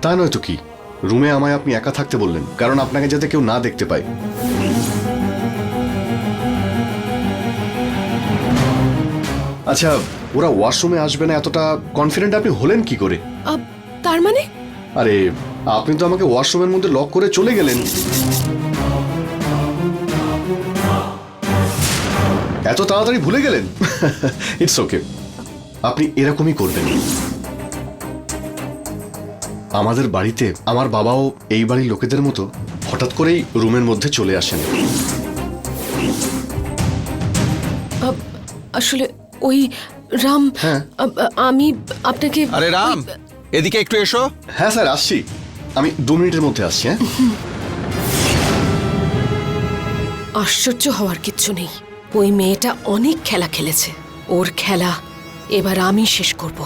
তা নয় তো কি, রুমে আমায় আপনি একা থাকতে বললেন কারণ আপনাকে যাতে কেউ না দেখতে পায়। আচ্ছা, ওরা ওয়াশরুমে আসবে না এতটা কনফিডেন্ট আপনি হলেন কি করে? তার মানে? আরে আপনি তো আমাকে ওয়াশরুমের মধ্যে লক করে চলে গেলেন। এত তাড়াতাড়ি ভুলে গেলেন? ইটস ওকে, আপনি এরকমই করবেন। আমাদের বাড়িতে আমার বাবাও এই বাড়ির লোকেদের মতো হঠাৎ করেই রুমের মধ্যে চলে আসেন। আসলে ওই রাম, হ্যাঁ আমি আপনাকে... আরে রাম, এদিকে একটু এসো। হ্যাঁ স্যার, আসছি, আমি 2 মিনিটের মধ্যে আসছি। হ্যাঁ, আশ্চর্য হওয়ার কিচ্ছু নেই। ওই মেয়েটা অনেক খেলা খেলেছে, ওর খেলা এবার আমি শেষ করব।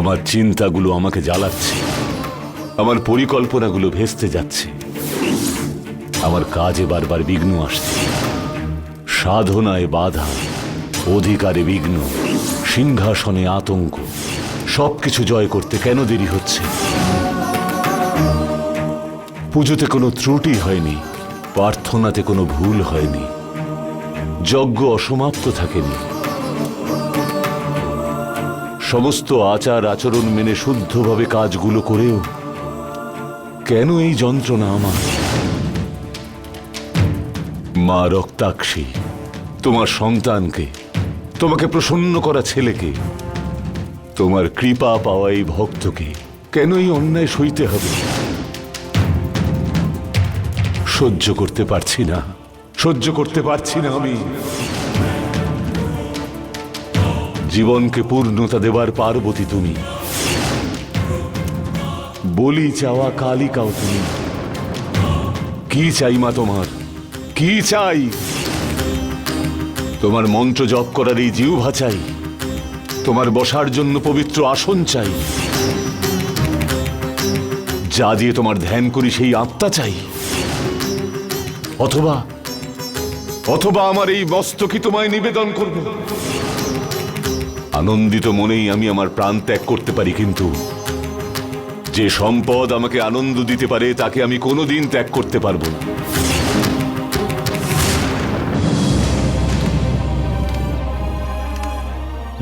আমার চিন্তাগুলো আমাকে জ্বালাচ্ছে, আমার পরিকল্পনাগুলো ভেস্তে যাচ্ছে, আমার কাজে বারবার বিঘ্ন আসছে, সাধনায় বাধা, অধিকারে বিঘ্ন, সিংহাসনে আতঙ্ক। সবকিছু জয় করতে কেন দেরি হচ্ছে? পুজোতে কোনো ত্রুটি হয়নি, প্রার্থনাতে কোনো ভুল হয়নি, যজ্ঞ অসমাপ্ত থাকেনি। সমস্ত আচার আচরণ মেনে শুদ্ধভাবে কাজগুলো করেও কেন এই যন্ত্রণা আমার? মা রক্তাক্ষী, তোমার সন্তানকে, তোমাকে প্রসন্ন করা ছেলেকে, তোমার কৃপা পাওয়া এই ভক্তকে কেন এই অন্যায় সইতে হবে? সহ্য করতে পারছি না, সহ্য করতে পারছি না আমি। জীবনকে পূর্ণতা দেবার পার্বতী তুমি, বলি চাওয়া কালিকাও তুমি। কি চাই মা তোমার, কি চাই? তোমার মন্ত্র জপ করার এই জিহ্বা চাই, তোমার বসার জন্য পবিত্র আসন চাই, যা দিয়ে তোমার ধ্যান করি সেই আত্মা চাই, অথবা অথবা আমার এই মস্তকই তোমায় নিবেদন করব। আনন্দিত মনেই আমি আমার প্রাণ ত্যাগ করতে পারি, কিন্তু যে সম্পদ আমাকে আনন্দ দিতে পারে তাকে আমি কোনোদিন ত্যাগ করতে পারবো না।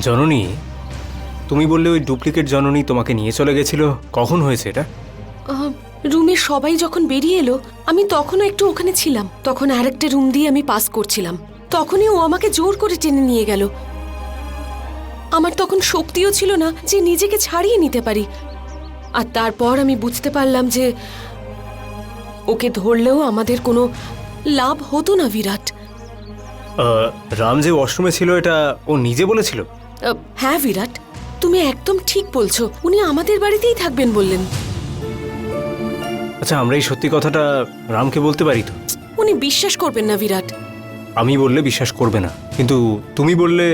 জননী, তুমি বললে ওই ডুপ্লিকেট জননী তোমাকে নিয়ে চলে গেছিল, কখন হয়েছে এটা? রুমে সবাই যখন বেরিয়ে এলো আমি তখনও একটু ওখানে ছিলাম। তখন আরেকটা রুম দিয়ে আমি পাস করছিলাম, তখনই ও আমাকে জোর করে টেনে নিয়ে গেল। আমার তখন শক্তিও ছিল না যে নিজেকে ছাড়িয়ে নিতে পারি। আর তারপর আমি বুঝতে পারলাম যে ওকে ধরলেও আমাদের কোনো লাভ হতো না বিরাট। রাম যে ওয়াশরুমে ছিল এটা ও নিজে বলেছিল? হ্যাঁ বিরাট, তুমি একদম ঠিক বলছো, উনি আমাদের বাড়িতেই থাকবেন বললেন। আচ্ছা, আমরা এই সত্যি কথাটা রামকে বলতে পারি তো? উনি বিশ্বাস করবেন না বিরাট। আমি বললে বিশ্বাস করবে না, কিন্তু তুমি বললে...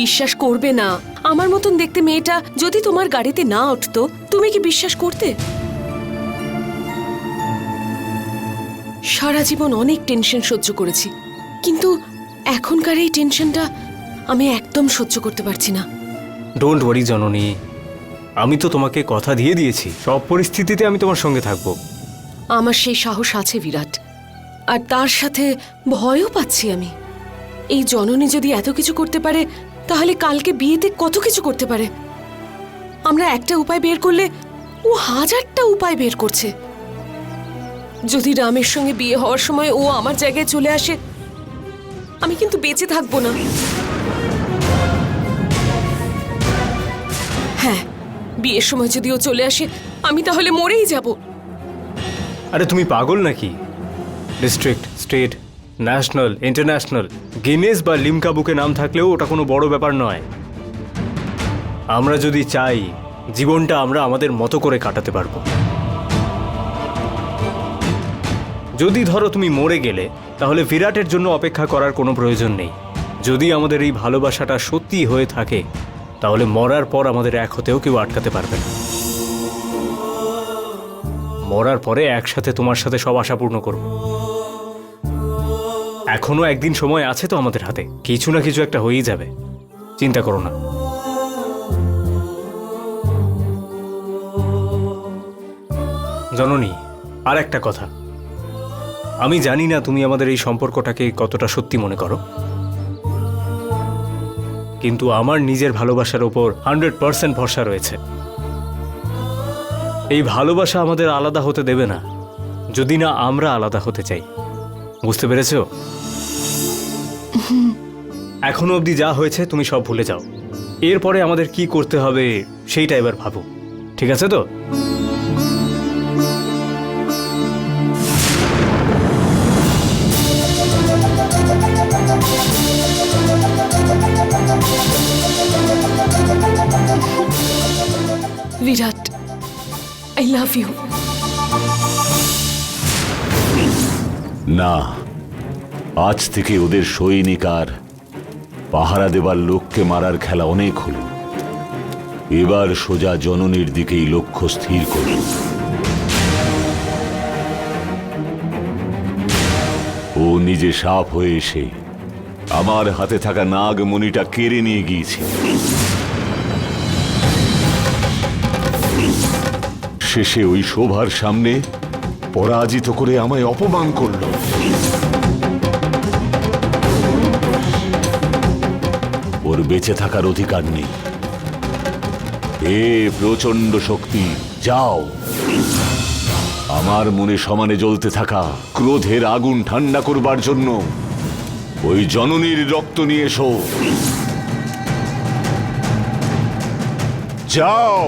বিশ্বাস করবে না। আমার মতন দেখতে মেয়েটা যদি তোমার গাড়িতে না উঠতো, তুমি কি বিশ্বাস করতে? সারা জীবন অনেক টেনশন সহ্য করেছি, কিন্তু এখনকার এই টেনশনটা আমি একদম সহ্য করতে পারছি না। ডোন্ট ওয়ারি জননী, আমি তো তোমাকে কথা দিয়ে দিয়েছি, সব পরিস্থিতিতে আমি তোমার সঙ্গে থাকবো। আমার সেই সাহস আছে বিরাট, আর তার সাথে ভয়ও পাচ্ছি আমি। এই জননী যদি এত কিছু করতে পারে, তাহলে কালকে বিয়েতে কত কিছু করতে পারে। আমরা একটা উপায় বের করলে ও 1000টা উপায় বের করছে। যদি রামের সঙ্গে বিয়ে হওয়ার সময় ও আমার জায়গায় চলে আসে, আমি কিন্তু বেঁচে থাকবো না। হ্যাঁ, বিয়ের সময় যদি ও চলে আসে, আমি তাহলে মরেই যাব। আরে তুমি পাগল নাকি? District, state, national, international, Guinness বা লিমকা বুকে নাম থাকলেও ওটা কোনো বড় ব্যাপার নয়। আমরা যদি চাই, জীবনটা আমরা আমাদের মতো করে কাটাতে পারবো। যদি ধরো তুমি মরে গেলে, তাহলে বিরাটের জন্য অপেক্ষা করার কোনো প্রয়োজন নেই। যদি আমাদের এই ভালোবাসাটা সত্যি হয়ে থাকে, তাহলে মরার পর আমাদের এক হতেও কেউ আটকাতে পারবে না। মরার পরে একসাথে তোমার সাথে সব আশা পূর্ণ করব। এখনো একদিন সময় আছে তো আমাদের হাতে, কিছু না কিছু একটা হয়েই যাবে, চিন্তা করো না। জননী, আর একটা কথা, আমি জানি না তুমি আমাদের এই সম্পর্কটাকে কতটা সত্যি মনে করো, কিন্তু আমার নিজের ভালোবাসার ওপর 100% ভরসা রয়েছে। এই ভালোবাসা আমাদের আলাদা হতে দেবে না, যদি না আমরা আলাদা হতে চাই। বুঝতে পেরেছো? এখনো অবধি যা হয়েছে তুমি সব ভুলে যাও, এরপরে আমাদের কি করতে হবে সেইটা এবার ভাবো, ঠিক আছে তো? বিরাট, আই লাভ ইউ। না, আজ থেকে ওদের সৈনিক আর পাহারা দেবার লোককে মারার খেলা অনেক হল। এবার সোজা জননীর দিকেই লক্ষ্য স্থির করুন। ও নিজে সাপ হয়ে এসে আমার হাতে থাকা নাগমণিটা কেড়ে নিয়ে গিয়েছে। শেষে ওই শোভার সামনে পরাজিত করে আমায় অপমান করল। ওর বেঁচে থাকার অধিকার নেই। হে প্রচন্ড শক্তি, যাও আমার মনে সমানে জ্বলতে থাকা ক্রোধের আগুন ঠান্ডা করবার জন্য ওই জননীর রক্ত নিয়ে এসো। যাও।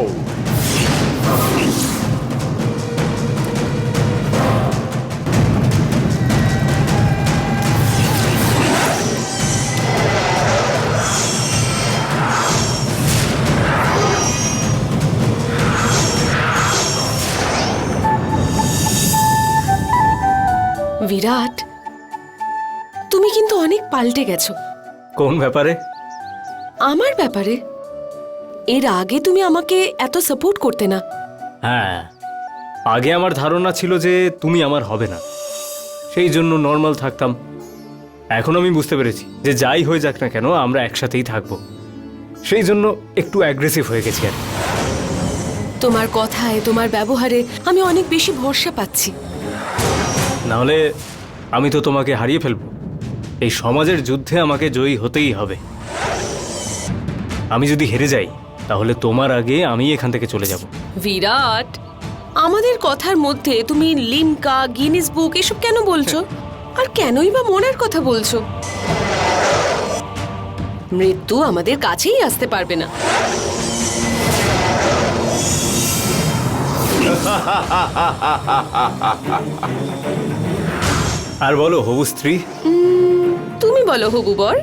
বিরাট, তুমি কিন্তু অনেক পাল্টে গেছো। কোন ব্যাপারে? আমার ব্যাপারে? এর আগে তুমি আমাকে এত সাপোর্ট করতে না। হ্যাঁ, আগে আমার ধারণা ছিল যে তুমি আমার হবে না, সেই জন্য নর্মাল থাকতাম। এখন আমি বুঝতে পেরেছি যে যাই হয়ে যাক না কেন আমরা একসাথেই থাকবো, সেই জন্য একটু অ্যাগ্রেসিভ হয়ে গেছি আর কি। তোমার কথায়, তোমার ব্যবহারে আমি অনেক বেশি ভরসা পাচ্ছি। নাহলে আমি তো তোমাকে হারিয়ে ফেলবো। এই সমাজের যুদ্ধে আমাকে জয়ী হতেই হবে। আমি যদি হেরে যাই তাহলে তোমার আগে আমি এখান থেকে চলে যাব। বিরাট, আমাদের কথার মধ্যে তুমি লিমকা, গিনিস বুক এসব কেন বলছো? আর কেনই বা মনের কথা বলছো? মৃত্যু আমাদের কাছেই আসতে পারবে না। আর বলো হবু স্ত্রী। তুমি বলো হবু বর।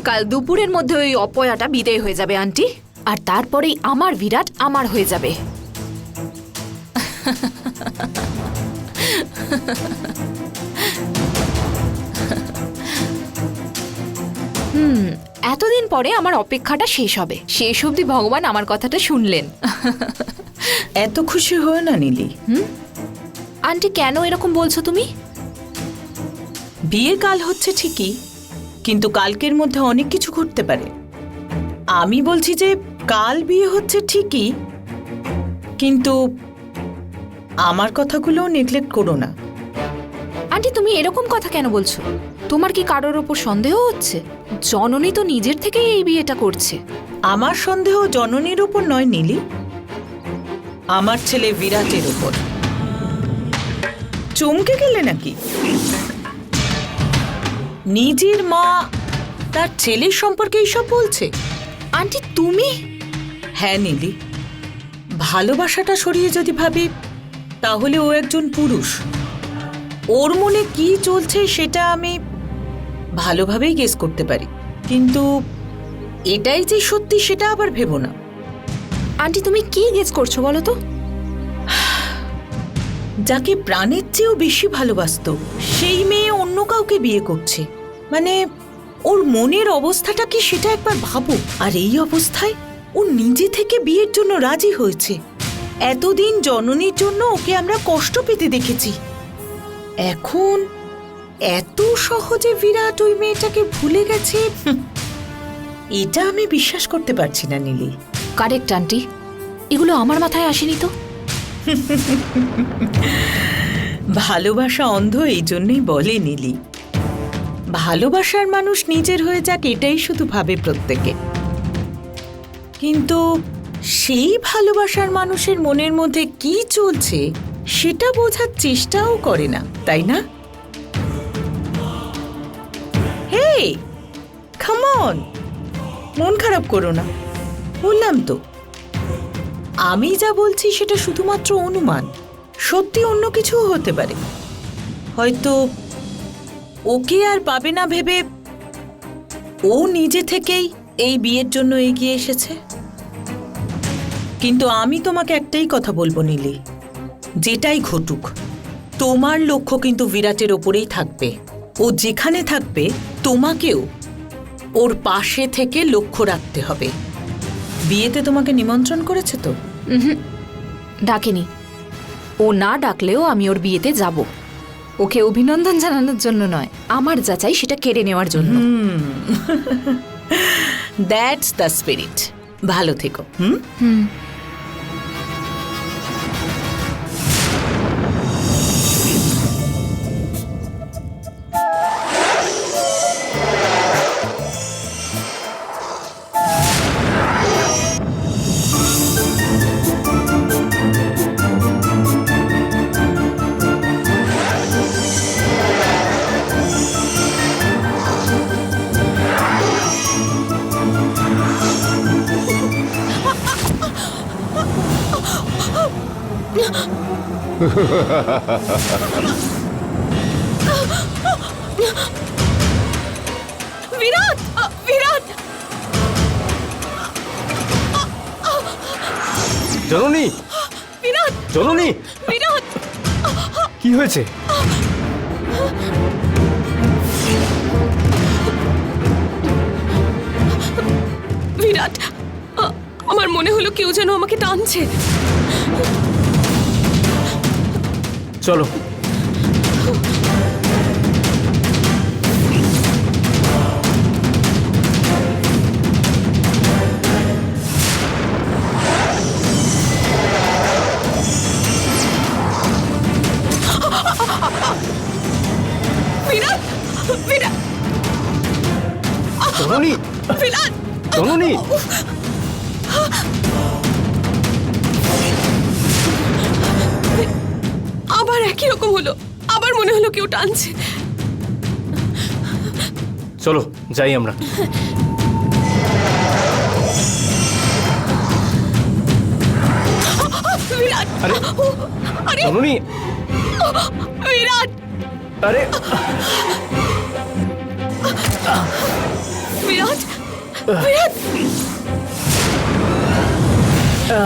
কাল দুপুরের মধ্যে ওই অপয়াটা বিদায় হয়ে যাবে আন্টি, আর তারপরেই আমার বিরাট আমার হয়ে যাবে। এতদিন পরে আমার অপেক্ষাটা শেষ হবে। শেষ অবধি ভগবান আমার কথাটা শুনলেন। এত খুশি হও না নীলি। আন্টি কেন এরকম বলছো তুমি? বিয়ে কাল হচ্ছে ঠিকই, কিন্তু কালকের মধ্যে অনেক কিছু ঘটতে পারে। আমি বলছি যে কাল বিয়ে হচ্ছে ঠিকই, কিন্তু আমার কথাগুলো নেগলেক্ট করো না। আন্টি তুমি এরকম কথা কেন বলছো? তোমার কি কারোর ওপর সন্দেহ হচ্ছে? জননী তো নিজের থেকেই এই বিয়েটা করছে। আমার সন্দেহ জননীর ওপর নয় নীলি, আমার ছেলে বিরাটের ওপর। চমকে গেলে নাকি? নিজের মা তার ছেলের সম্পর্কে এইসব বলছে? আন্টি তুমি? হ্যাঁ নীলি, ভালোবাসাটা সরিয়ে যদি ভাবি তাহলে ও একজন পুরুষ, ওর মনে কি চলছে সেটা আমি ভালোভাবেই গেস করতে পারি, কিন্তু এটাই যে সত্যি সেটা আবার ভেবো না। আন্টি তুমি কি গেস করছো বলো তো? যাকে প্রাণের চেয়েও বেশি ভালোবাসতো সেই মেয়ে অন্য কাউকে বিয়ে করছে, মানে ওর মনের অবস্থাটা কি সেটা একবার ভাবো। আর এই অবস্থায় ও নিজে থেকে বিয়ের জন্য রাজি হয়েছে। এতদিন জননীর জন্য ওকে আমরা কষ্ট পেতে দেখেছি, এখন এত সহজে বিরাট ওই মেয়েটাকে ভুলে গেছে, এটা আমি বিশ্বাস করতে পারছি না নীলি। কারেক্ট আন্টি, এগুলো আমার মাথায় আসেনি তো। ভালোবাসা অন্ধ এই জন্যই বলে নীলি, ভালোবাসার মানুষ নিজের হয়ে যাক এটাই শুধু ভাবে প্রত্যেকে, কিন্তু সেই ভালোবাসার মানুষের মনের মধ্যে কি চলছে সেটা বোঝার চেষ্টাও করে না, তাই না? হে কাম অন, মন খারাপ করো না, বললাম তো আমি যা বলছি সেটা শুধুমাত্র অনুমান, সত্যি অন্য কিছুও হতে পারে। হয়তো ওকে আর পাবে না ভেবে ও নিজে থেকেই এই বিয়ের জন্য এগিয়ে এসেছে। কিন্তু আমি তোমাকে একটাই কথা বলবো নীলি, যেটাই ঘটুক তোমার লক্ষ্য কিন্তু বিরাটের ওপরেই থাকবে। ও যেখানে থাকবে তোমাকেও ওর পাশে থেকে লক্ষ্য রাখতে হবে। বিয়েতে তোমাকে নিমন্ত্রণ করেছে তো? ডাকেনি। ও না ডাকলেও আমি ওর বিয়েতে যাব, ওকে অভিনন্দন জানানোর জন্য নয়, আমার যা চাই সেটা কেড়ে নেওয়ার জন্য। That's the spirit. ভালো থেকো। বিরাট, বিরাট, জননী, বিরাট, জননী, বিরাট, কি হয়েছে? বিরাট, আমার মনে হলো কেউ যেন আমাকে টানছে। চলো। বিরাট, বিরাট, জননী, বিরাট, জননী, আবার একই রকম হলো, আবার মনে হলো কেউ টানছে। চলো যাই আমরা। বিরাট, আরে আরে জননী, বিরাট, আরে বিরাট, বিরাট,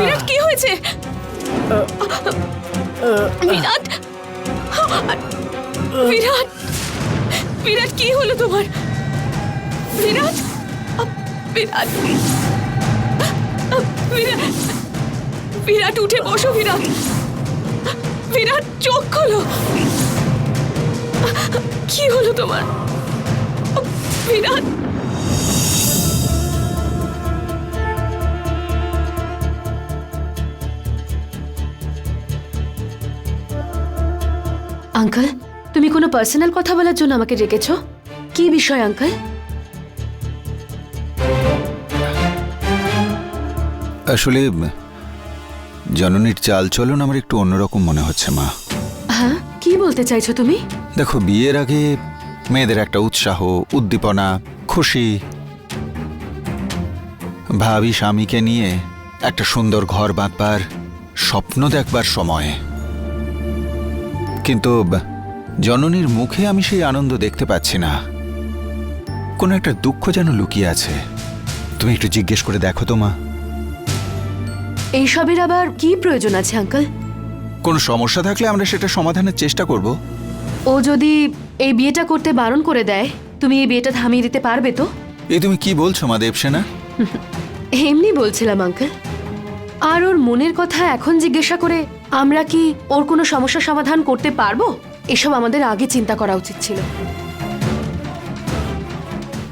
বিরাট কি হয়েছে? বিরাট, বিরাট, বিরাট কি হলো তোমার? বিরাট, বিরাট, বিরাট, বিরাট উঠে বসো। বিরাট, বিরাট চোখ খোলো। কি হলো তোমার? বিরাট, আঙ্কেল, তুমি কোনো পার্সোনাল কথা বলার জন্য আমাকে ডেকেছো? কি বিষয় আঙ্কেল? আসলে জননীর চালচলন আমার একটু অন্যরকম মনে হচ্ছে মা। হ্যাঁ, কি বলতে চাইছো তুমি? দেখো, বিয়ের আগে মেয়েদের একটা উৎসাহ, উদ্দীপনা, খুশি, ভাবি স্বামীকে নিয়ে একটা সুন্দর ঘর বাঁধবার স্বপ্ন দেখবার সময়। কিন্তু জননীর মুখে আমি সেই আনন্দ দেখতে পাচ্ছি না, কোনো একটা দুঃখ যেন লুকিয়ে আছে। তুমি একটু জিজ্ঞেস করে দেখো তো মা। এইসবের আবার কি প্রয়োজন আছে আঙ্কেল? কোনো সমস্যা থাকলে আমরা সেটা সমাধানের চেষ্টা করব। ও যদি এই বিয়েটা করতে বারণ করে দেয়, তুমি এই বিয়েটা থামিয়ে দিতে পারবে তো? এ তুমি কি বলছো মা দেবসেনা? এমনি বলছিলাম আঙ্কেল। আর ওর মনের কথা এখন জিজ্ঞাসা করে আমরা কি ওর কোনো সমস্যা সমাধান করতে পারবো? এসব আমাদের আগে চিন্তা করা উচিত ছিল।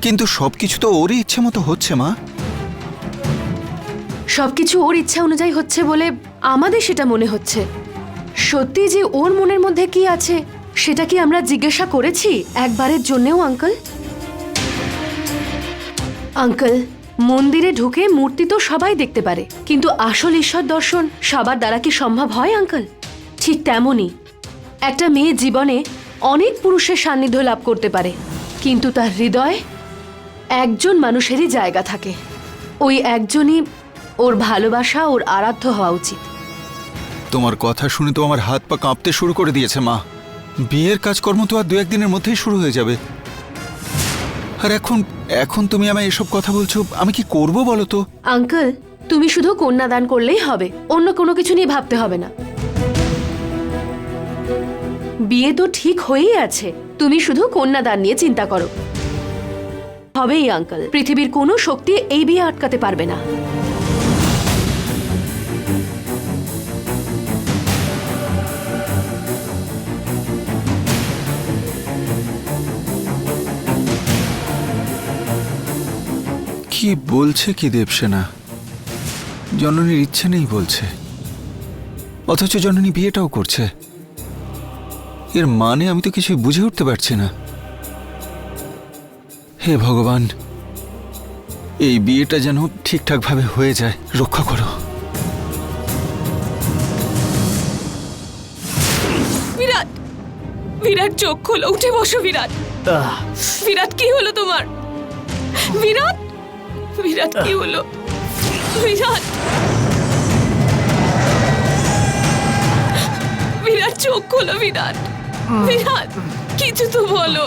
কিন্তু সবকিছু তো ওরই ইচ্ছে মতো হচ্ছে মা। সবকিছু ওর ইচ্ছা অনুযায়ী হচ্ছে বলে আমাদের সেটা মনে হচ্ছে। সত্যি যে ওর মনের মধ্যে কি আছে সেটা কি আমরা জিজ্ঞাসা করেছি একবারের জন্যেও আঙ্কেল? আঙ্কেল, মন্দিরে ঢুকে মূর্তি তো সবাই দেখতে পারে, কিন্তু আসল ঈশ্বর দর্শন সবার দ্বারা কি সম্ভব হয় আঙ্কেল? ঠিক তেমনই একটা মেয়ে জীবনে অনেক পুরুষের সান্নিধ্য লাভ করতে পারে, কিন্তু তার হৃদয়ে একজন মানুষেরই জায়গা থাকে। ওই একজনই ওর ভালোবাসা, ওর আরাধ্য হওয়া উচিত। তোমার কথা শুনে তো আমার হাত পা কাঁপতে শুরু করে দিয়েছে মা। বিয়ের কাজকর্ম তো আর 2-1 দিনের মধ্যেই শুরু হয়ে যাবে। আর এখন তুমি আমায় এসব কথা বলছো, আমি কি করব বলো তো? আঙ্কেল, তুমি শুধু কন্যাদান করলেই হবে, অন্য কোনো কিছু নিয়ে ভাবতে হবে না। বিয়ে তো ঠিক হয়েই আছে, তুমি শুধু কন্যাদান নিয়ে চিন্তা করো। হবেই আঙ্কেল, পৃথিবীর কোনো শক্তি এই বিয়ে আটকাতে পারবে না। কি বলছে কি দেবসেনা? জননীর ইচ্ছে নেই বলছে, অথচ জননী বিয়েটাও করছে। এর মানে আমি তো কিছুই বুঝে উঠতে পারছি না। হে ভগবান, এই বিয়েটা যেন ঠিকঠাকভাবে হয়ে যায়, রক্ষা করো। বিরাট, বিরাট চোখ খোলো, উঠে বসো বিরাট। বিরাট কি হলো তোমার? বিরাট, বিরাট কি হলো? বিরাট, বিরাট চোখ খোলো বিরাট। বিরাট, কিছু তো বলো।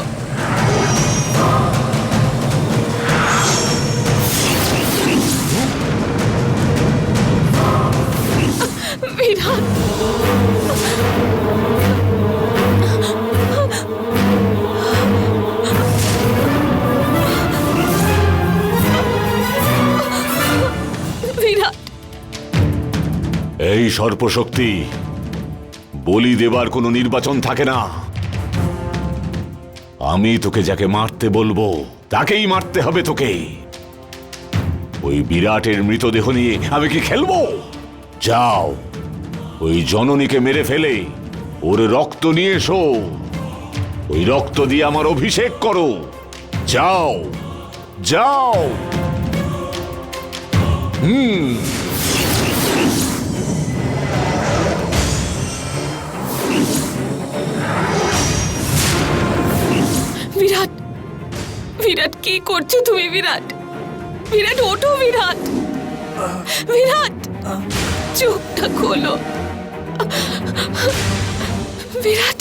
বিরাট, বিরাট। এই সর্পশক্তি, বলি দেবার কোনো নির্বাচন থাকে না। আমি তোকে যাকে মারতে বলবো তাকেই মারতে হবে তোকে। ওই বিরাটের মৃতদেহ নিয়ে আমি কি খেলবো? যাও, ওই জননীকে মেরে ফেলে ওর রক্ত নিয়ে এসো। ওই রক্ত দিয়ে আমার অভিষেক করো। যাও, যাও। বিরাট, বিরাট কি করছো তুমি? বিরাট, বিরাট ওঠো বিরাট। বিরাট, চোখটা খোলো। বিরাট,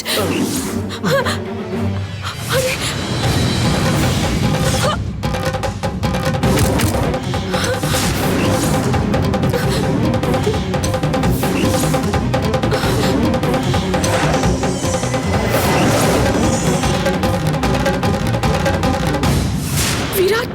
আরে বিরাট,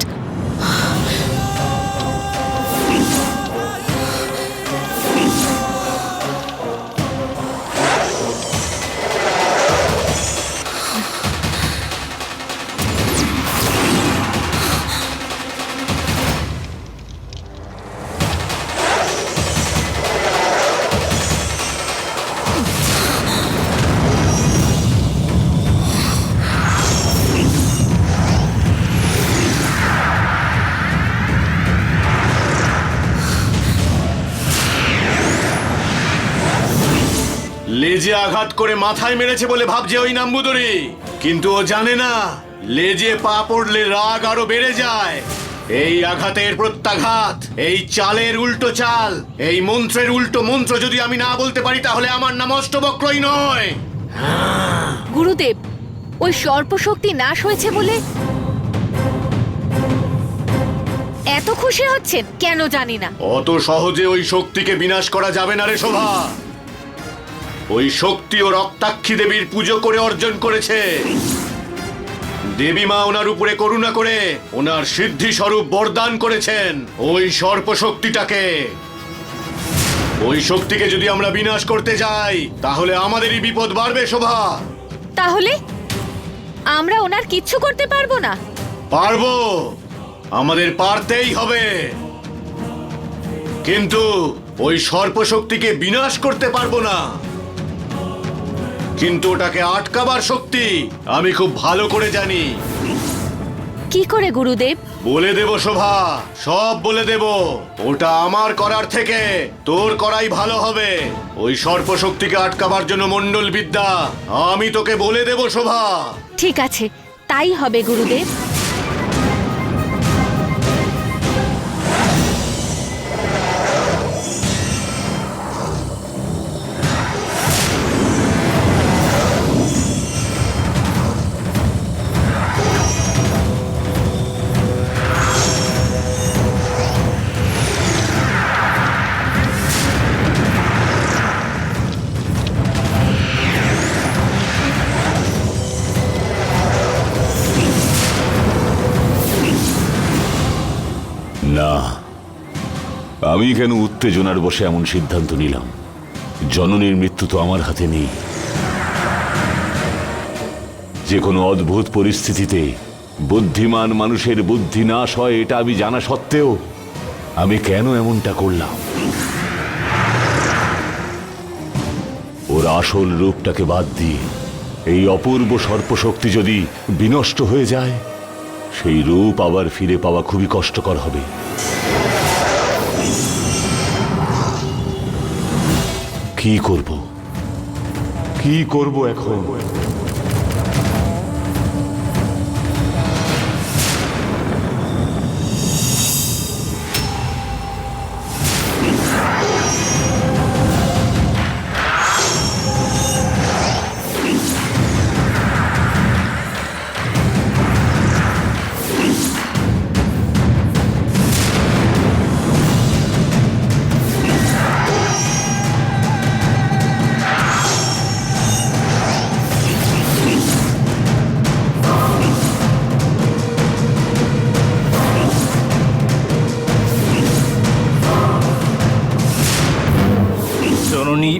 লেজে আঘাত করে মাথায় মেরেছে বলে ভাবছে ওই নাম্বুদরি, কিন্তু ও জানে না লেজে পা পড়লে রাগ আরো বেড়ে যায়। এই আঘাতের প্রত্যাঘাত, এই চালের উল্টো চাল, এই মন্ত্রের উল্টো মন্ত্র যদি আমি না বলতে পারি তাহলে আমার নাম অষ্টবক্রই নয়। গুরুদেব, ওই সর্পশক্তি নাশ হয়েছে বলে এত খুশি হচ্ছেন কেন জানি না। অত সহজে ওই শক্তিকে বিনাশ করা যাবে না রে শোভা। ওই শক্তি ও রক্তাক্ষী দেবীর পুজো করে অর্জন করেছে। দেবী মা ওনার উপরে করুণা করে ওনার সিদ্ধি স্বরূপ বরদান করেছেন ওই সর্প শক্তিটাকে। ওই শক্তিকে যদি আমরা বিনাশ করতে যাই তাহলে আমাদেরই বিপদ বাড়বে শোভা। তাহলে আমরা ওনার কিচ্ছু করতে পারবো না? পারবো, আমাদের পারতেই হবে, কিন্তু ওই সর্প শক্তিকে বিনাশ করতে পারবো না। কিন্তু ওটাকে আটকাবার শক্তি আমি খুব ভালো করে জানি। কি করে গুরুদেব? বলে দেব শোভা, সব বলে দেব। ওটা আমার করার থেকে তোর করাই ভালো হবে। ওই সর্প শক্তিকে আটকাবার জন্য মণ্ডল বিদ্যা আমি তোকে বলে দেব শোভা। ঠিক আছে, তাই হবে গুরুদেব। না, আমি কেন উত্তেজনার বসে এমন সিদ্ধান্ত নিলাম? জননীর মৃত্যু তো আমার হাতে নেই। যে কোনো অদ্ভুত পরিস্থিতিতে বুদ্ধিমান মানুষের বুদ্ধি নাশ হয় এটা আমি জানা সত্ত্বেও আমি কেন এমনটা করলাম? ওর আসল রূপটাকে বাদ দিয়ে এই অপূর্ব সর্পশক্তি যদি বিনষ্ট হয়ে যায়, সেই রূপ আবার ফিরে পাওয়া খুবই কষ্টকর হবে। কি করব এখন? জননী,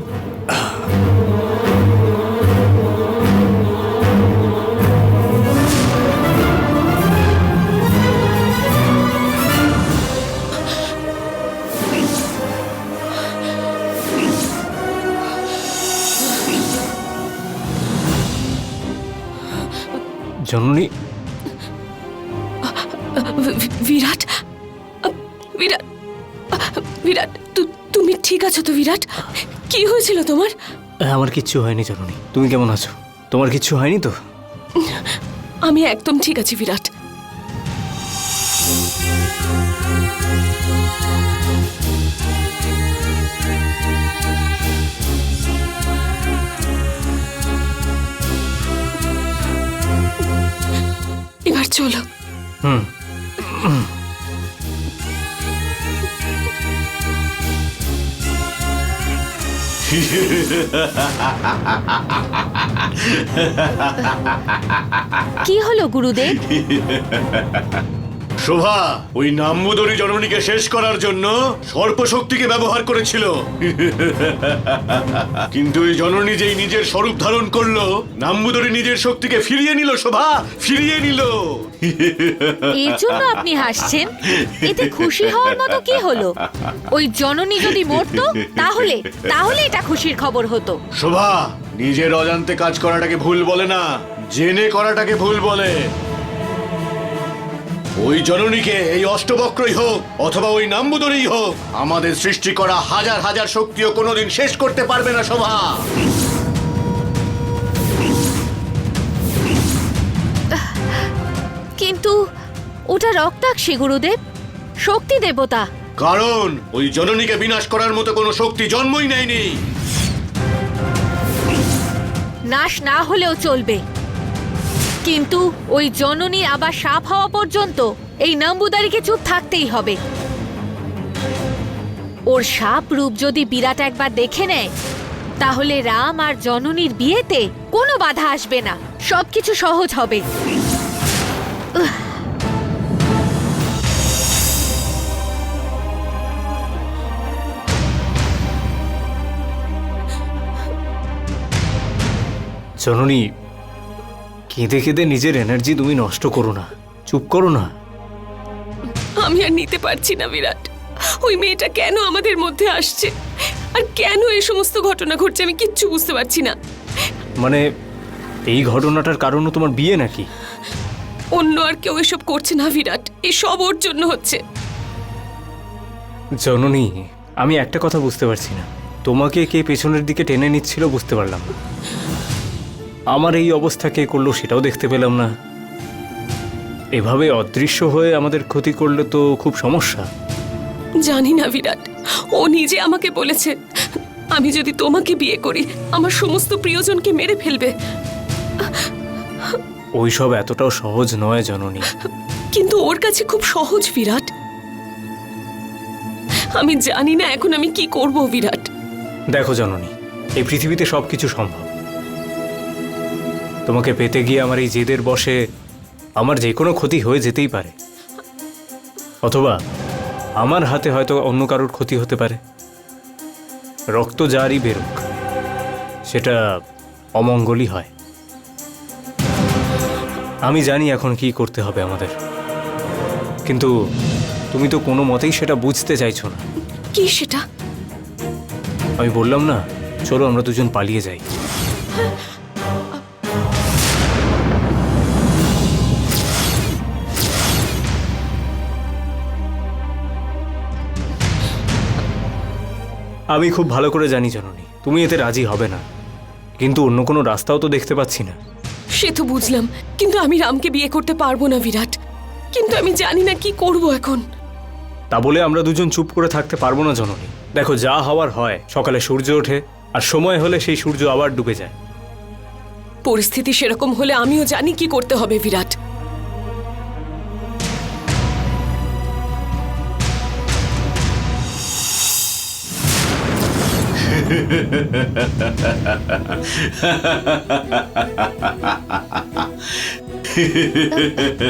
জননী, বিরাট, বিরাট, বিরাট, তুমি ঠিক আছো তো বিরাট? কি হয়েছিল তোমার? আমার কিচ্ছু হয়নি জননী। তুমি কেমন আছো? তোমার কিচ্ছু হয়নি তো? আমি একদম ঠিক আছি বিরাট। এবার চলো। হুম। কি হলো গুরুদেব? শোভা ওই নাম্বুদরী জননীকে শেষ করার জন্য সর্পশক্তিকে ব্যবহার করেছিল। কিন্তু ওই জননী যেই নিজের স্বরূপ ধারণ করলো, নাম্বুদরী নিজের শক্তিকে ফিরিয়ে নিল শোভা, ফিরিয়ে নিল। এর জন্য আপনি হাসছেন? এতে খুশি হওয়ার মতো কি হলো? ওই জননী যদি মরতো তাহলে তাহলে এটা খুশির খবর হতো। শোভা নিজের অজান্তে কাজ করাটাকে ভুল বলে না, জেনে করাটাকে ভুল বলে। ওই জননীকে এই অষ্টবক্রই হোক অথবা ওই নাম্বুদরই হোক, আমাদের সৃষ্টি করা হাজার হাজার শক্তিও কোনোদিন শেষ করতে পারবে না শোভা। কিন্তু ওটা রক্তাক্ষী গুরুদেব, শক্তি দেবতা। কারণ ওই জননীকে বিনাশ করার মতো কোনো শক্তি জন্মই নেয়নি। নাশ না হলেও চলবে, কিন্তু ওই জননীর আবার সাপ হওয়া পর্যন্ত এই নাম্বুদারিকে চুপ থাকতেই হবে। ওর সাপ রূপ যদি বিরাট একবার দেখে নেয়, তাহলে রাম আর জননীর বিয়েতে কোনো বাধা আসবে না, সবকিছু সহজ হবে। জননী, কেঁদে কেঁদে নিজের এনার্জি তুমি নষ্ট করো না, চুপ করো না। আমি আর নিতে পারছি না বিরাট। ওই মেয়েটা কেন আমাদের মধ্যে আসছে, আর কেন এই সমস্ত ঘটনা ঘটছে, আমি কিচ্ছু বুঝতে পারছি না। মানে এই ঘটনাটার কারণও তোমার বিয়ে নাকি? অন্য আর কেউ এসব করছে না বিরাট, এসব ওর জন্য হচ্ছে। জননী, আমি একটা কথা বুঝতে পারছি না, তোমাকে কে পেছনের দিকে টেনে নিচ্ছিল বুঝতে পারলাম না। আমার এই অবস্থা কে করলো সেটাও দেখতে পেলাম না। এভাবে অদৃশ্য হয়ে আমাদের ক্ষতি করলে তো খুব সমস্যা। জানি না বিরাট, ও নিজে আমাকে বলেছে আমি যদি তোমাকে বিয়ে করি আমার সমস্ত প্রিয়জনকে মেরে ফেলবে। ওইসব এতটাও সহজ নয় জননী। কিন্তু ওর কাছে খুব সহজ বিরাট। আমি জানি না এখন আমি কি করব বিরাট। দেখো জননী, এই পৃথিবীতে সবকিছু সম্ভব। তোমাকে পেতে গিয়ে আমার এই জেদের বশে আমার যে কোনো ক্ষতি হয়ে যেতেই পারে, অথবা আমার হাতে হয়তো অন্য কারোর ক্ষতি হতে পারে। রক্ত যারই বেরোক, সেটা অমঙ্গলই হয়। আমি জানি এখন কি করতে হবে আমাদের, কিন্তু তুমি তো কোনো মতেই সেটা বুঝতে চাইছো না। কি সেটা? আমি বললাম না, চলো আমরা দুজন পালিয়ে যাই। আমি খুব ভালো করে জানি জননী, তুমি এতে রাজি হবে না, কিন্তু অন্য কোনো রাস্তাও তো দেখতে পাচ্ছি না। সে তো বুঝলাম, কিন্তু আমি রামকে বিয়ে করতে পারবো না বিরাট। কিন্তু আমি জানি না কি করব এখন। তা বলে আমরা দুজন চুপ করে থাকতে পারবো না জননী। দেখো, যা হওয়ার হয়, সকালে সূর্য ওঠে আর সময় হলে সেই সূর্য আবার ডুবে যায়। পরিস্থিতি সেরকম হলে আমিও জানি কি করতে হবে বিরাট।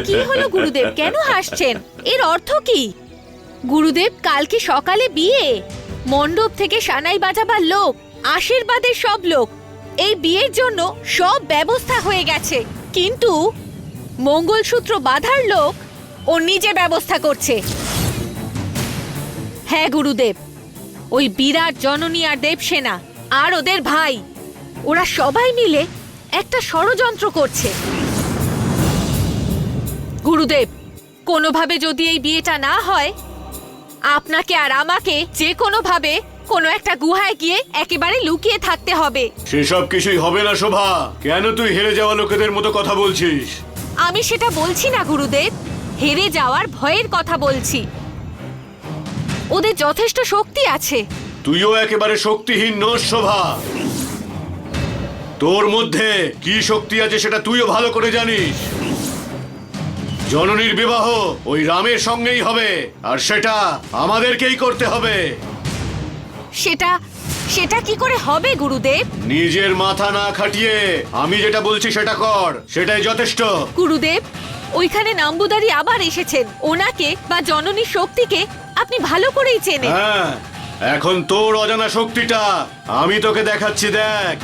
কি হলো গুরুদেব, কেন হাসছেন? এর অর্থ কি? গুরুদেব, কালকে সকালে বিয়ে, মণ্ডপ থেকে সানাই বাজাবার লোক, আশীর্বাদের সব লোক, এই বিয়ের জন্য সব ব্যবস্থা হয়ে গেছে, কিন্তু মঙ্গলসূত্র বাঁধার লোক ও নিজে ব্যবস্থা করছে। হ্যাঁ গুরুদেব, ওই বিরাট জননী আর দেবসেনা আর ওদের ভাই, ওরা সবাই মিলে একটা ষড়যন্ত্র করছে। গুরুদেব, কোনোভাবে যদি এই বিয়েটা না হয়, আপনাকে আর আমাকে যে কোনোভাবে কোনো একটা গুহায় গিয়ে একেবারে লুকিয়ে থাকতে হবে। সেসব কিছুই হবে না শোভা। কেন তুই হেরে যাওয়া লোকেদের মতো কথা বলছিস? আমি সেটা বলছি না গুরুদেব, হেরে যাওয়ার ভয়ের কথা বলছি। ওদের যথেষ্ট শক্তি আছে। তুইও একেবারে শক্তিহীন নোস শোভা। তোর মধ্যে কি শক্তি আছে সেটা তুইও ভালো করে জানিস। জননীর বিবাহ ওই রামের সঙ্গেই হবে, আর সেটা আমাদেরকেই করতে হবে। সেটা কি করে হবে গুরুদেব? নিজের মাথা না খাটিয়ে আমি যেটা বলছি সেটা কর, সেটাই যথেষ্ট। গুরুদেব, ওইখানে নাম্বুদারি আবার এসেছেন। ওনাকে বা জননীর শক্তিকে আপনি ভালো করেই চেনেন। হ্যাঁ, এখন তোর অজানা শক্তিটা আমি তোকে দেখাচ্ছি, দেখ।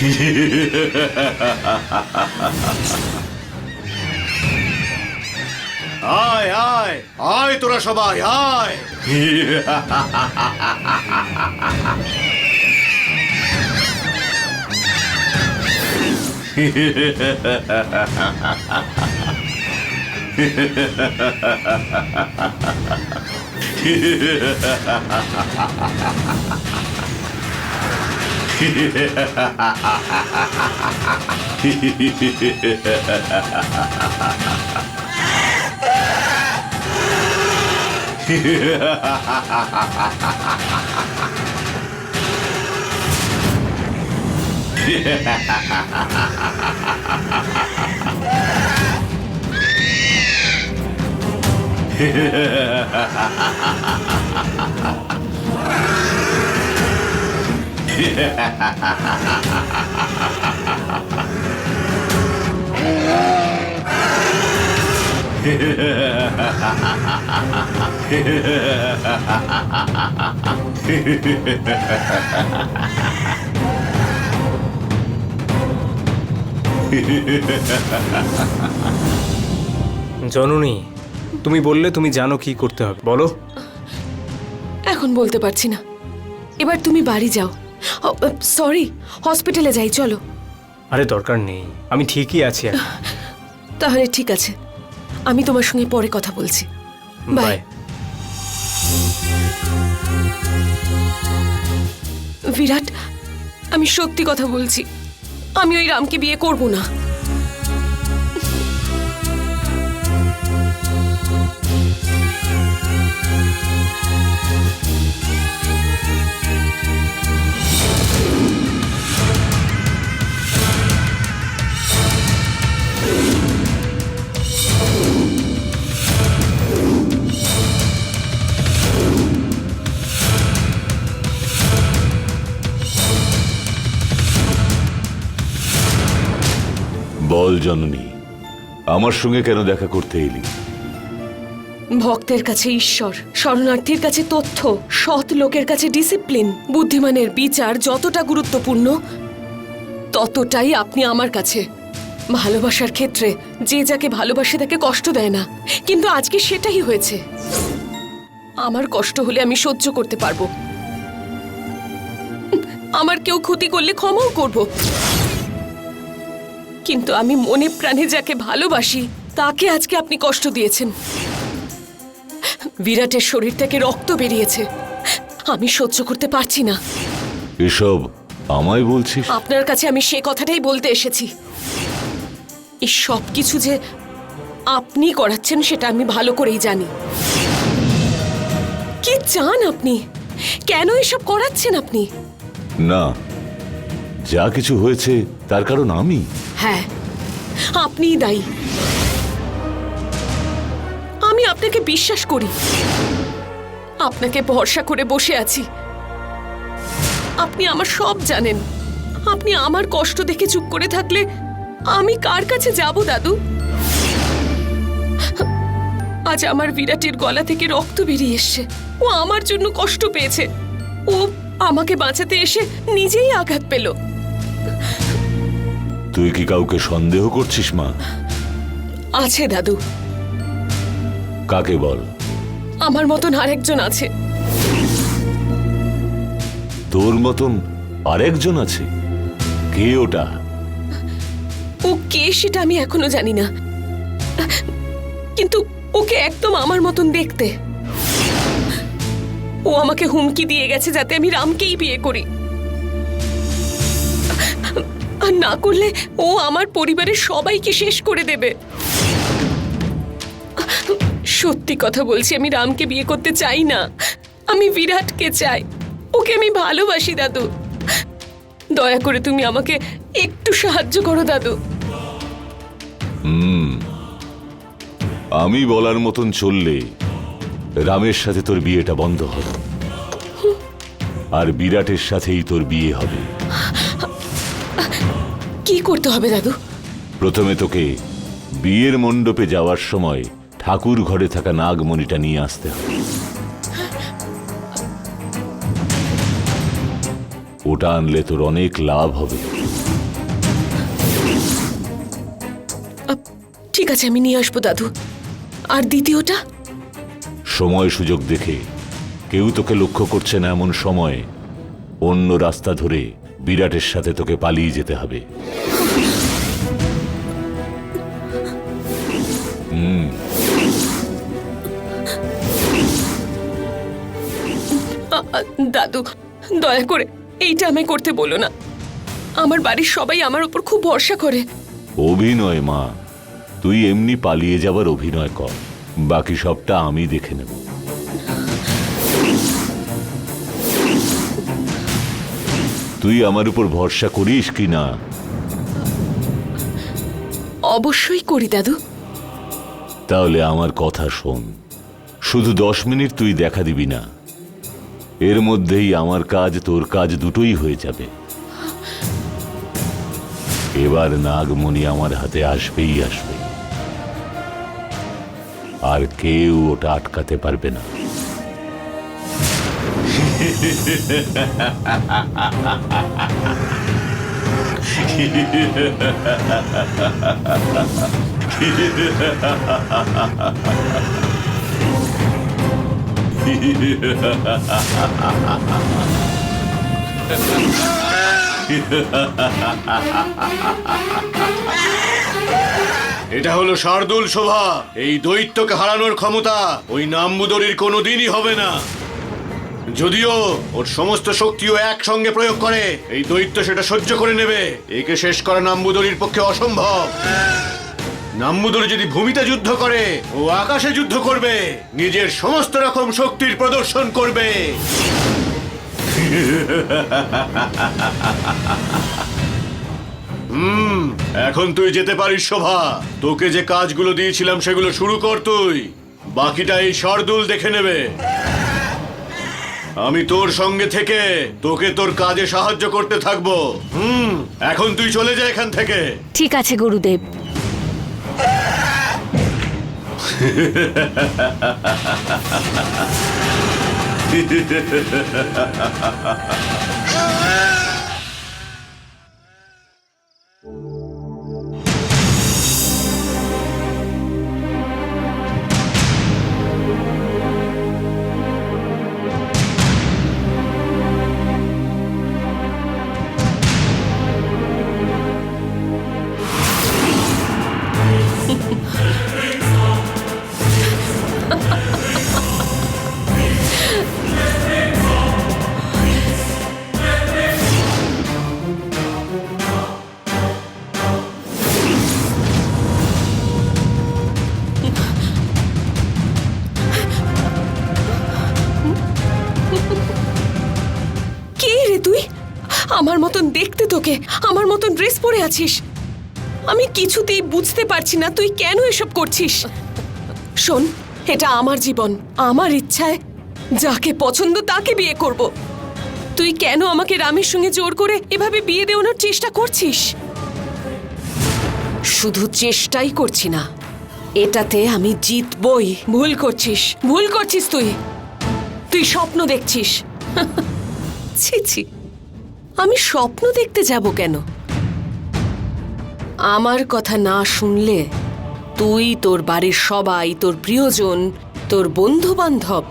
আয় আয় আয় তোরা সবাই আয়। জননী, তুমি বললে তুমি জানো কি করতে হবে, বলো। এখন বলতে পারছি না, এবার তুমি বাড়ি যাও। সরি, হসপিটালে যাই, চলো। আরে দরকার নেই, আমি ঠিকই আছি এখন। তাহলে ঠিক আছে, আমি তোমার সঙ্গে পরে কথা বলছি। বাই। বাই। বিরাট, আমি সত্যি কথা বলছি, আমি ওই রামকে বিয়ে করব না। বল জননী, আমার সঙ্গে কেন দেখা করতে এলি? ভক্তের কাছে ঈশ্বর, শরণার্থীর কাছে তথ্য, সৎ লোকের কাছে ডিসিপ্লিন, বুদ্ধিমানের বিচার যতটা গুরুত্বপূর্ণ ততটাই আপনি আমার কাছে। ভালোবাসার ক্ষেত্রে যে যাকে ভালোবাসে তাকে কষ্ট দেয় না, কিন্তু আজকে সেটাই হয়েছে। আমার কষ্ট হলে আমি সহ্য করতে পারবো, আমার কেউ ক্ষতি করলে ক্ষমাও করব, কিন্তু আমি মনে প্রাণে যাকে ভালোবাসি তাকে আজকে আপনি কষ্ট দিয়েছেন। বিরাটের শরীর থেকে রক্ত বেরিয়েছে, আমি সহ্য করতে পারছি না। এসব আমায় বলছিস? আপনার কাছে আমি সে কথাটাই বলতে এসেছি। এই সব কিছু যে আপনি করাচ্ছেন সেটা আমি ভালো করেই জানি। কি চান আপনি? কেন এসব করাচ্ছেন আপনি? না, যা কিছু হয়েছে তার কারণ আমি। হ্যাঁ, আপনিই দায়ী। আমি আপনাকে বিশ্বাস করি, আপনাকে ভরসা করে বসে আছি। আপনি আমার সব জানেন। আপনি আমার কষ্ট দেখে চুপ করে থাকলে আমি কার কাছে যাব দাদু? আজ আমার বিরাটের গলা থেকে রক্ত বেরিয়ে এসছে। ও আমার জন্য কষ্ট পেয়েছে। ও আমাকে বাঁচাতে এসে নিজেই আঘাত পেল। তুই কি কাউকে সন্দেহ করছিস মা? আছে দাদু। কাকে বল? আমার মতন আরেকজন আছে। তোর মতন আরেকজন আছে? কে ওটা? ও কে সেটা আমি এখনো জানি না, কিন্তু ওকে একদম আমার মতন দেখতে। ও আমাকে হুমকি দিয়ে গেছে যাতে আমি রামকেই বিয়ে করি, আর না করলে ও আমার পরিবারের সবাইকে শেষ করে দেবে। সত্যি কথা বলছি, আমি রামকে বিয়ে করতে চাই না, আমি বিরাটকে চাই। ওকে আমি ভালোবাসি দাদু। দয়া করে তুমি আমাকে একটু সাহায্য করো দাদু। আমি বলার মতন চললে রামের সাথে তোর বিয়েটা বন্ধ হবে, আর বিরাটের সাথেই তোর বিয়ে হবে। কি করতে হবে দাদু? প্রথমে তোকে বিয়ের মণ্ডপে যাওয়ার সময় ঠাকুর ঘরে থাকা নাগমণিটা নিয়ে আসতে হবে। ওটা আনলে তোর অনেক লাভ হবে। ঠিক আছে, আমি নিয়ে আসবো দাদু। আর দ্বিতীয়টা? সময় সুযোগ দেখে কেউ তোকে লক্ষ্য করছে না এমন সময় অন্য রাস্তা ধরে বিরাটের সাথে তোকে পালিয়ে যেতে হবে। দাদু, দয়া করে এইটা আমায় করতে বলো না। আমার বাড়ির সবাই আমার উপর খুব ভরসা করে। অভিনয় মা, তুই এমনি পালিয়ে যাবার অভিনয় কর, বাকি সবটা আমি দেখে নেব। তুই আমার উপর ভরসা করিস কি না? অবশ্যই করি দাদু। তাহলে আমার কথা শোন, শুধু 10 মিনিট তুই দেখা দিবি না, এর মধ্যেই আমার কাজ তোর কাজ দুটোই হয়ে যাবে। এবার নাগমণি আমার হাতে আসবেই আসবে, আর কেউ ওটা আটকাতে পারবে না। এটা হলো শার্দুল শোভা। এই দৈত্যকে হারানোর ক্ষমতা ওই নাম্বুদরির কোনোদিনই হবে না। যদিও ওর সমস্ত শক্তিও একসঙ্গে প্রয়োগ করে, এই দৈত্য সেটা সহ্য করে নেবে। একে শেষ করা নাম্বুদরির পক্ষে অসম্ভব। নাম্বুদরি যদি ভূমিতে যুদ্ধ করে, ও আকাশে যুদ্ধ করবে, নিজের সমস্ত রকম শক্তির প্রদর্শন করবে। এখন তুই যেতে পারিস শোভা। তোকে যে কাজগুলো দিয়েছিলাম সেগুলো শুরু কর তুই, বাকিটা এই শার্দুল দেখে নেবে। আমি তোর সঙ্গে থেকে তোকে তোর কাজে সাহায্য করতে থাকবো। এখন তুই চলে যা এখান থেকে। ঠিক আছে গুরুদেব। আমার মতন দেখতে তোকে, আমার মতন ড্রেস পরে আছিস। আমি কিছুতেই বুঝতে পারছি না তুই কেন এসব করছিস। শোন, এটা আমার জীবন, আমার ইচ্ছায় যাকে পছন্দ তাকে বিয়ে করব। তুই কেন আমাকে রামের সঙ্গে জোর করে এভাবে বিয়ে দেওয়ানোর চেষ্টা করছিস? শুধু চেষ্টাই করছি না, এটাতে আমি জিতবই। ভুল করছিস, ভুল করছিস তুই। তুই স্বপ্ন দেখছিস। ছি ছি, আমি স্বপ্ন দেখতে যাব কেন? আমার কথা না শুনলে তুই, তোর বাড়ির সবাই, তোর প্রিয়জন, তোর বন্ধু বান্ধব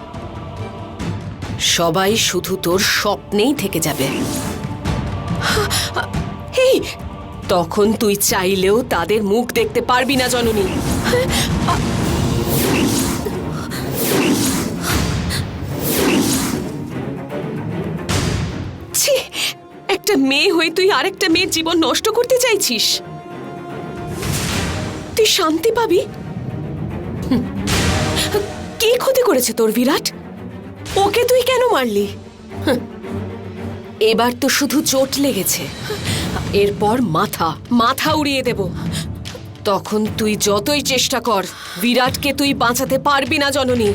সবাই শুধু তোর স্বপ্নেই থেকে যাবে। এই, তখন তুই চাইলেও তাদের মুখ দেখতে পারবি না জননী। ছি, একটা মেয়ে হয়ে তুই আরেকটা মেয়ের জীবন নষ্ট করতে চাইছিস? তুই শান্তি পাবি? কি ক্ষতি করেছে তোর বিরাট? ওকে তুই কেন মারলি? এবার তো শুধু চোট লেগেছে, এরপর মাথা মাথা উড়িয়ে দেব। তখন তুই যতই চেষ্টা কর, বিরাটকে তুই বাঁচাতে পারবি না জননী।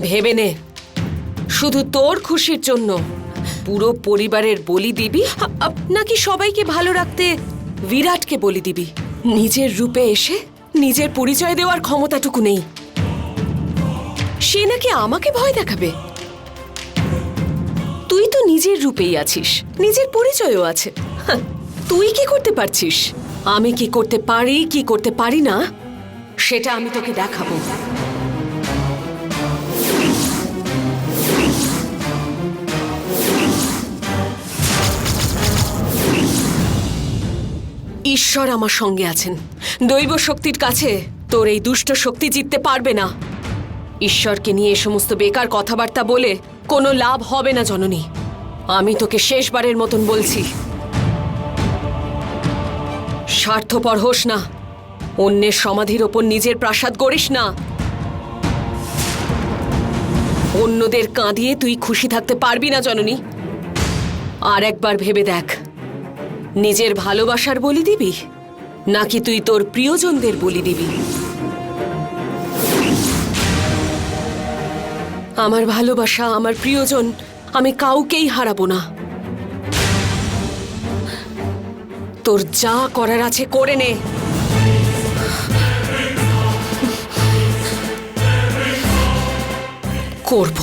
ভেবে নে, শুধু তোর খুশির জন্য পুরো পরিবারের বলি দিবি, নাকি সবাইকে ভালো রাখতে বিরাটকে বলি দিবি? নিজের রূপে এসে নিজের পরিচয় দেওয়ার ক্ষমতাটুকু নেই, সে নাকি আমাকে ভয় দেখাবে? তুই তো নিজের রূপেই আছিস, নিজের পরিচয়ও আছে। তুই কি করতে পারছিস? আমি কি করতে পারি কি করতে পারি না সেটা আমি তোকে দেখাবো। ঈশ্বর আমার সঙ্গে আছেন। দৈব শক্তির কাছে তোর এই দুষ্ট শক্তি জিততে পারবে না। ঈশ্বরকে নিয়ে এ সমস্ত বেকার কথাবার্তা বলে কোনো লাভ হবে না জননী। আমি তোকে শেষবারের মতন বলছি, স্বার্থপর হোস না, অন্যের সমাধির ওপর নিজের প্রাসাদ গড়িস না। অন্যদের কাঁদিয়ে তুই খুশি থাকতে পারবি না জননী। আর একবার ভেবে দেখ, নিজের ভালোবাসার বলি দিবি নাকি তুই তোর প্রিয়জনদের বলি দিবি? আমার ভালোবাসা, আমার প্রিয়জন, আমি কাউকেই হারাবো না। তোর যা করার আছে করে নে। করব।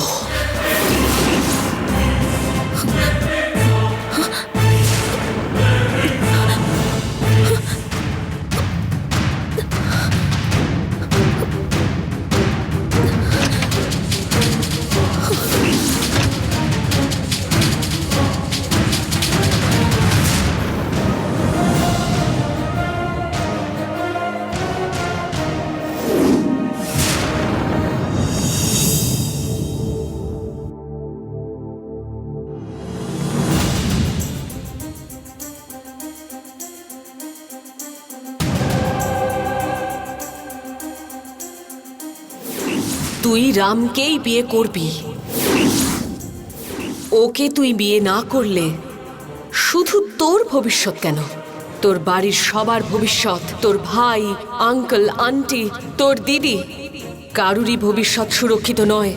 তুই রামকেই বিয়ে করবি। ওকে তুই বিয়ে না করলে শুধু তোর ভবিষ্যৎ কেন, তোর বাড়ির সবার ভবিষ্যৎ, তোর ভাই, আঙ্কেল, আন্টি, তোর দিদি, কারুরই ভবিষ্যৎ সুরক্ষিত নয়।